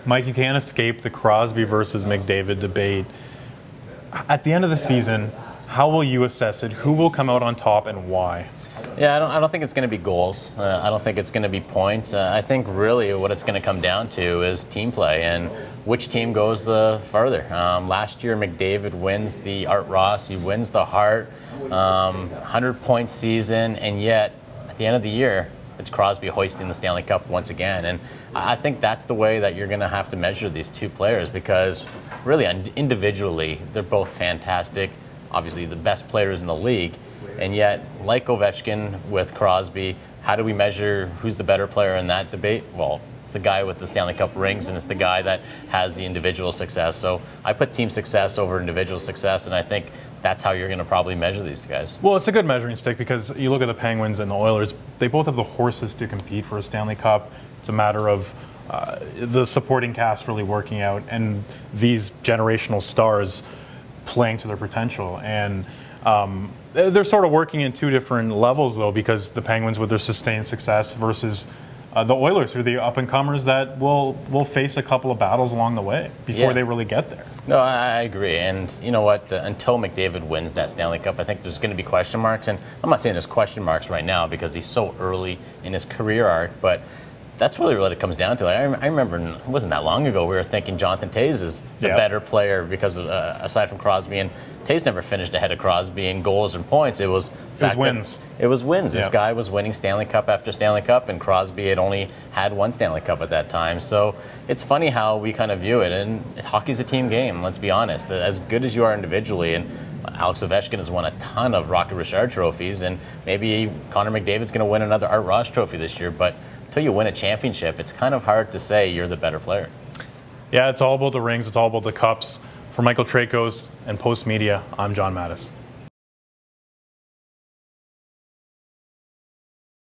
Mike, you can't escape the Crosby versus McDavid debate. At the end of the season, how will you assess it? Who will come out on top and why? Yeah, I don't think it's going to be goals. I don't think it's going to be points. I think really what it's going to come down to is team play and which team goes the further. Last year, McDavid wins the Art Ross. He wins the Hart, 100-point season, and yet at the end of the year, it's Crosby hoisting the Stanley Cup once again. And I think that's the way that you're going to have to measure these two players, because really individually, they're both fantastic, obviously the best players in the league. And yet, like Ovechkin with Crosby, how do we measure who's the better player in that debate? Well, it's the guy with the Stanley Cup rings, and it's the guy that has the individual success. So I put team success over individual success, and I think that's how you're going to probably measure these guys. Well, it's a good measuring stick, because you look at the Penguins and the Oilers, they both have the horses to compete for a Stanley Cup. It's a matter of the supporting cast really working out and these generational stars playing to their potential. And they're sort of working in two different levels, though, because the Penguins with their sustained success versus the Oilers, who are the up-and-comers that will face a couple of battles along the way before they really get there. No, I agree. And you know what? Until McDavid wins that Stanley Cup, I think there's going to be question marks. And I'm not saying there's question marks right now because he's so early in his career arc, but that's really what it comes down to. Like, I remember it wasn't that long ago we were thinking Jonathan Toews is the better player because aside from Crosby, and Toews never finished ahead of Crosby in goals and points. It was wins. It was wins. This guy was winning Stanley Cup after Stanley Cup, and Crosby had only had one Stanley Cup at that time. So it's funny how we kind of view it. And hockey's a team game, let's be honest. As good as you are individually, and Alex Ovechkin has won a ton of Rocket Richard trophies, and maybe Connor McDavid's going to win another Art Ross trophy this year, but until you win a championship, it's kind of hard to say you're the better player. Yeah, it's all about the rings. It's all about the cups. For Michael Traikos and Post Media, I'm John Matisz.